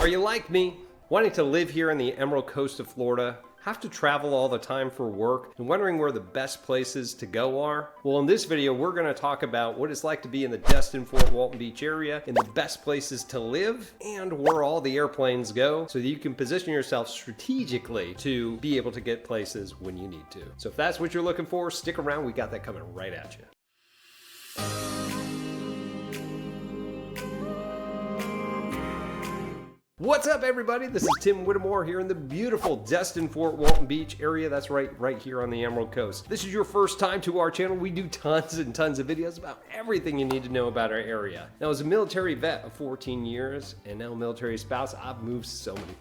Are you like me, wanting to live here in the Emerald Coast of Florida, have to travel all the time for work, and wondering where the best places to go are? Well, in this video, we're going to talk about what it's like to be in the Destin-Fort Walton Beach area, and the best places to live, and where all the airplanes go, so that you can position yourself strategically to be able to get places when you need to. So if that's what you're looking for, stick around. We got that coming right at you. What's up, everybody? This is Tim Whittemore here in the beautiful Destin-Fort Walton Beach area. That's right here on the Emerald Coast. This is your first time to our channel. We do tons and tons of videos about everything you need to know about our area. Now, as a military vet of 14 years and now a military spouse, I've moved so many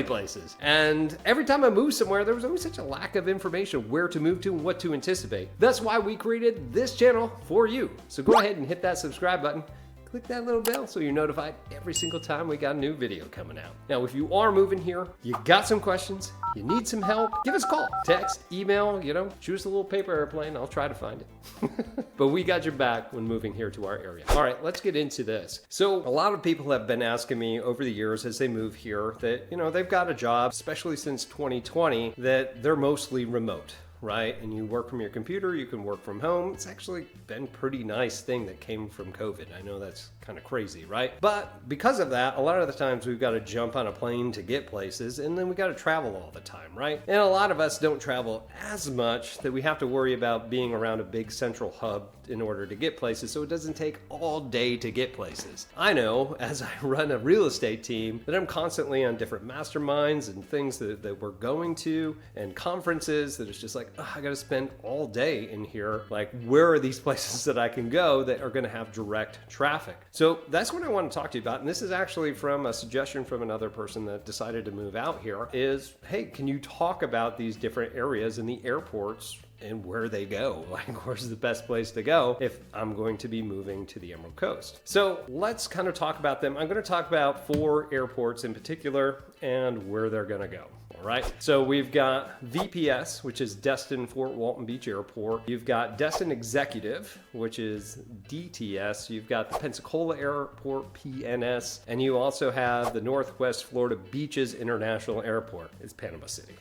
places. And every time I moved somewhere, there was always such a lack of information where to move to and what to anticipate. That's why we created this channel for you. So go ahead and hit that subscribe button. Click that little bell so you're notified every single time we got a new video coming out. Now, if you are moving here, you got some questions, you need some help, give us a call, text, email, shoot us a little paper airplane, I'll try to find it. But we got your back when moving here to our area. All right, let's get into this. So a lot of people have been asking me over the years as they move here that, they've got a job, especially since 2020, that they're mostly remote. Right? And you work from your computer, you can work from home. It's actually been a pretty nice thing that came from COVID. I know that's kind of crazy, right? But because of that, a lot of the times we've got to jump on a plane to get places, and then we got to travel all the time, right? And a lot of us don't travel as much that we have to worry about being around a big central hub in order to get places, so it doesn't take all day to get places. I know, as I run a real estate team, that I'm constantly on different masterminds and things that we're going to, and conferences that it's just like, I gotta spend all day in here. Like, where are these places that I can go that are gonna have direct traffic? So that's what I want to talk to you about. And this is actually from a suggestion from another person that decided to move out here is, hey, can you talk about these different areas in the airports and where they go? Like, where's the best place to go if I'm going to be moving to the Emerald Coast? So let's kind of talk about them. I'm going to talk about 4 airports in particular and where they're going to go. All right. So we've got VPS, which is Destin-Fort Walton Beach Airport. You've got Destin Executive, which is DTS. You've got the Pensacola Airport, PNS. And you also have the Northwest Florida Beaches International Airport. It's Panama City,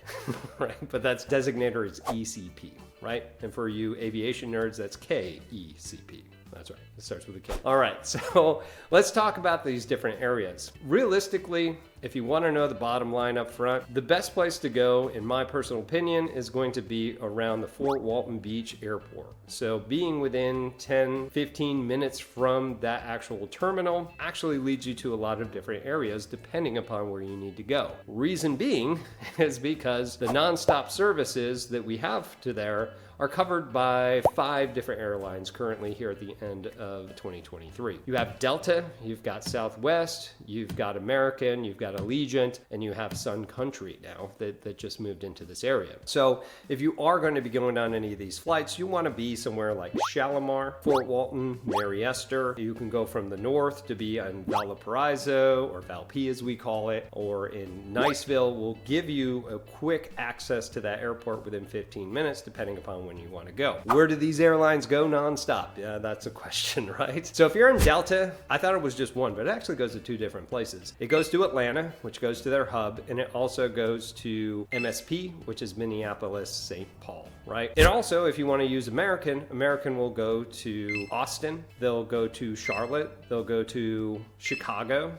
right? But that's designator is ECP, right? And for you aviation nerds, that's KECP. That's right. It starts with a K. All right. So let's talk about these different areas. Realistically, if you want to know the bottom line up front, the best place to go, in my personal opinion, is going to be around the Fort Walton Beach Airport. So being within 10, 15 minutes from that actual terminal actually leads you to a lot of different areas depending upon where you need to go. Reason being is because the nonstop services that we have to there are covered by 5 different airlines currently here at the end of 2023. You have Delta, you've got Southwest, you've got American, you've got Allegiant, and you have Sun Country now that just moved into this area. So if you are going to be going on any of these flights, you want to be somewhere like Shalimar, Fort Walton, Mary Esther. You can go from the north to be in Valparaiso, or Valp as we call it, or in Niceville. Will give you a quick access to that airport within 15 minutes, depending upon when you want to go. Where do these airlines go nonstop? Yeah, that's a question, right? So if you're in Delta, I thought it was just one, but it actually goes to 2 different places. It goes to Atlanta, which goes to their hub, and it also goes to MSP, which is Minneapolis, St. Paul, right? And also, if you want to use American, American will go to Austin, they'll go to Charlotte, they'll go to Chicago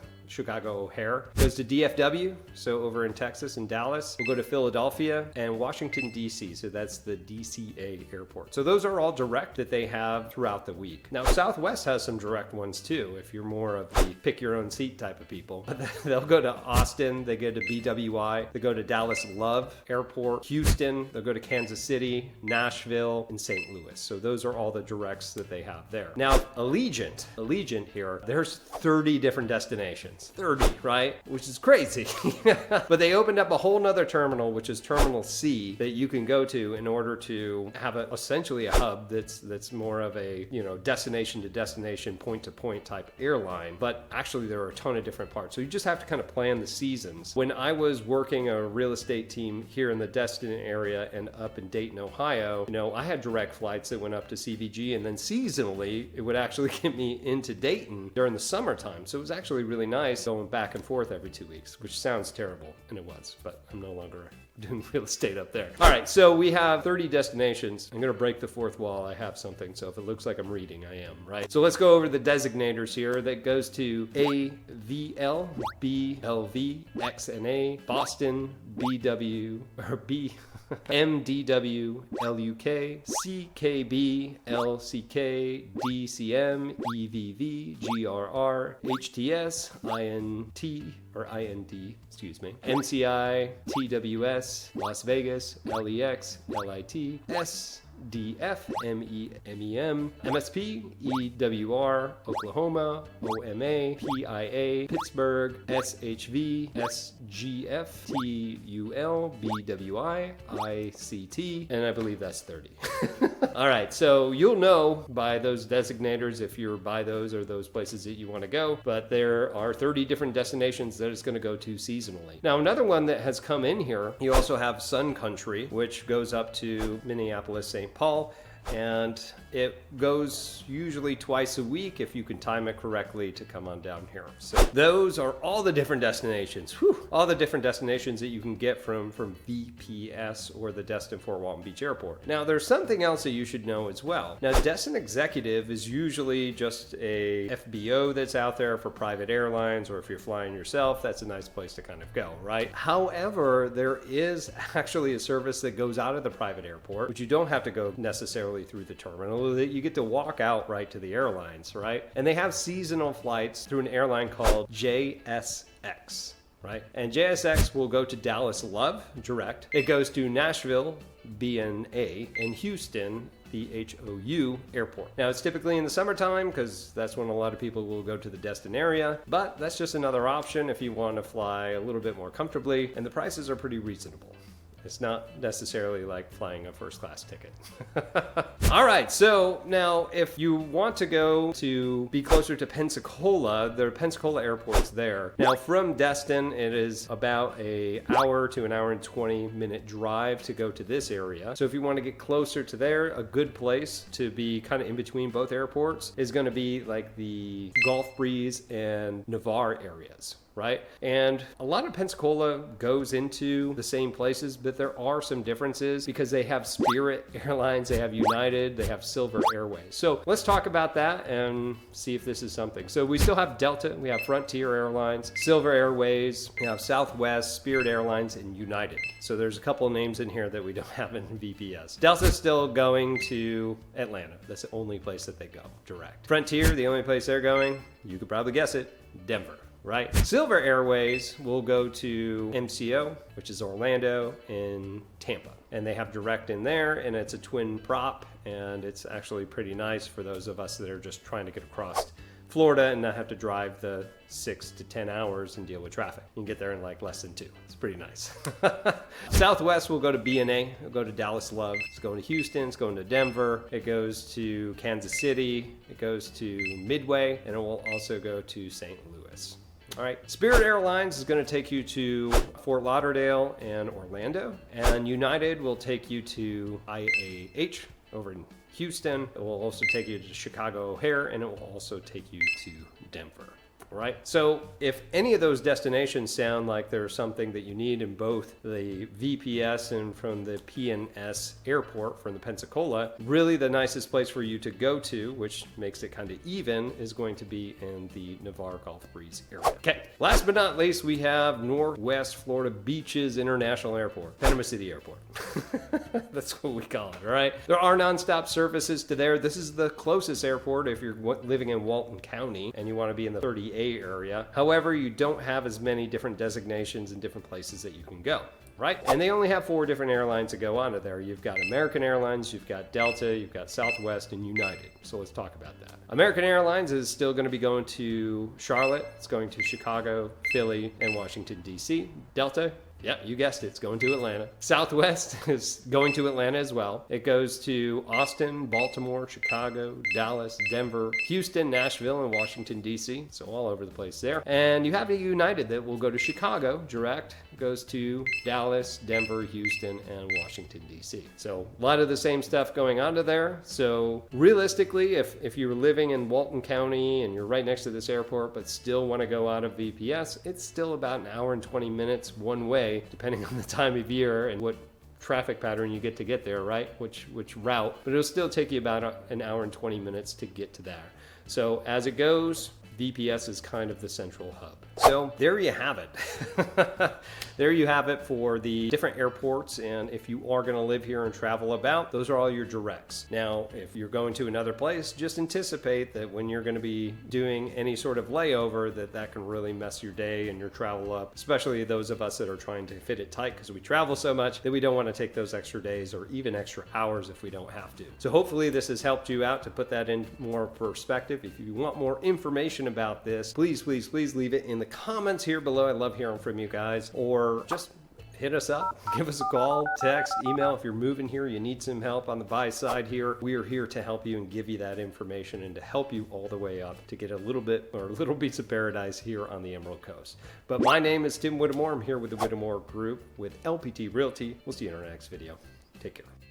O'Hare, goes to DFW, so over in Texas and Dallas. We'll go to Philadelphia and Washington, D.C., so that's the DCA airport. So those are all direct that they have throughout the week. Now, Southwest has some direct ones too, if you're more of the pick your own seat type of people. They'll go to Austin, they go to BWI, they go to Dallas Love Airport, Houston, they'll go to Kansas City, Nashville, and St. Louis. So those are all the directs that they have there. Now, Allegiant here, there's 30 different destinations. 30, right? Which is crazy. But they opened up a whole nother terminal, which is Terminal C, that you can go to in order to have essentially a hub that's more of a, destination to destination, point to point type airline. But actually there are a ton of different parts. So you just have to kind of plan the seasons. When I was working a real estate team here in the Destin area and up in Dayton, Ohio, I had direct flights that went up to CVG, and then seasonally it would actually get me into Dayton during the summertime. So it was actually really nice nice going back and forth every 2 weeks, which sounds terrible, and it was, but I'm no longer doing real estate up there. All right, so we have 30 destinations. I'm gonna break the fourth wall. I have something, so if it looks like I'm reading, I am, right? So let's go over the designators here. That goes to AVL, BLV, XNA, Boston, BW, or B, MDW, LUK, CKB, LCK, DCM, EVV, GRR, HTS, INT, or IND, excuse me, MCI, TWS, Las Vegas, LEX, LIT, SDF, MEM, MSP, EWR, Oklahoma, OMA, PIA, Pittsburgh, SHV, SGF, TUL, BWI, ICT, and I believe that's 30. All right, so you'll know by those designators if you're by those or those places that you want to go, but there are 30 different destinations that it's going to go to seasonally. Now, another one that has come in here, you also have Sun Country, which goes up to Minneapolis, St. Paul, and it goes usually twice a week if you can time it correctly to come on down here. So those are all the different destinations. Whew, all the different destinations that you can get from VPS or the Destin-Fort Walton Beach Airport. Now, there's something else that you should know as well. Now, Destin Executive is usually just a FBO that's out there for private airlines, or if you're flying yourself, that's a nice place to kind of go, right? However, there is actually a service that goes out of the private airport, which you don't have to go necessarily through the terminal, that you get to walk out right to the airlines, right? And they have seasonal flights through an airline called JSX, right? And JSX will go to Dallas Love direct. It goes to Nashville BNA and Houston BHOU airport. Now, it's typically in the summertime because that's when a lot of people will go to the Destin area, but that's just another option if you want to fly a little bit more comfortably, and the prices are pretty reasonable. It's not necessarily like flying a first class ticket. All right, so now if you want to go to be closer to Pensacola, the Pensacola airport's there. Now from Destin, it is about an hour to an hour and 20-minute drive to go to this area. So if you want to get closer to there, a good place to be kind of in between both airports is going to be like the Gulf Breeze and Navarre areas, right? And a lot of Pensacola goes into the same places, but there are some differences because they have Spirit Airlines, they have United, they have Silver Airways. So let's talk about that and see if this is something. So we still have Delta, we have Frontier Airlines, Silver Airways, we have Southwest, Spirit Airlines, and United. So there's a couple of names in here that we don't have in VPS. Delta's still going to Atlanta. That's the only place that they go direct. Frontier, the only place they're going, you could probably guess it, Denver. Right? Silver Airways will go to MCO, which is Orlando, and Tampa. And they have direct in there, and it's a twin prop, and it's actually pretty nice for those of us that are just trying to get across Florida and not have to drive the 6 to 10 hours and deal with traffic. You can get there in like less than 2. It's pretty nice. Southwest will go to BNA, it'll go to Dallas Love. It's going to Houston, it's going to Denver, it goes to Kansas City, it goes to Midway, and it will also go to St. Louis. All right, Spirit Airlines is going to take you to Fort Lauderdale and Orlando, and United will take you to IAH over in Houston. It will also take you to Chicago O'Hare, and it will also take you to Denver. All right, so if any of those destinations sound like there's something that you need in both the VPS and from the PNS airport from the Pensacola, really the nicest place for you to go to, which makes it kind of even, is going to be in the Navarre Gulf Breeze area. Okay, last but not least, we have Northwest Florida Beaches International Airport, Panama City Airport. That's what we call it, all right? There are nonstop services to there. This is the closest airport if you're living in Walton County and you want to be in the 30A area. However, you don't have as many different designations and different places that you can go, right? And they only have 4 different airlines that go onto there. You've got American Airlines, you've got Delta, you've got Southwest, and United. So let's talk about that. American Airlines is still going to be going to Charlotte. It's going to Chicago, Philly, and Washington, D.C. Delta Yeah, you guessed it. It's going to Atlanta. Southwest is going to Atlanta as well. It goes to Austin, Baltimore, Chicago, Dallas, Denver, Houston, Nashville, and Washington, D.C. So all over the place there. And you have a United that will go to Chicago direct. It goes to Dallas, Denver, Houston, and Washington, D.C. So a lot of the same stuff going on to there. So realistically, if you're living in Walton County and you're right next to this airport but still want to go out of VPS, it's still about an hour and 20 minutes one way, depending on the time of year and what traffic pattern you get to get there, right? Which route, but it'll still take you about an hour and 20 minutes to get to there. So as it goes, VPS is kind of the central hub. So there you have it. There you have it for the different airports, and if you are going to live here and travel about, those are all your directs. Now, if you're going to another place, just anticipate that when you're going to be doing any sort of layover, that can really mess your day and your travel up, especially those of us that are trying to fit it tight because we travel so much that we don't want to take those extra days or even extra hours if we don't have to. So hopefully this has helped you out to put that in more perspective. If you want more information about this, please leave it in the comments here below. I love hearing from you guys, or just hit us up, give us a call, text, email. If you're moving here, you need some help on the buy side here, we are here to help you and give you that information and to help you all the way up to get a little bit or little beats of paradise here on the Emerald Coast. But my name is Tim Whittemore. I'm here with the Whittemore Group with LPT Realty. We'll see you in our next video. Take care.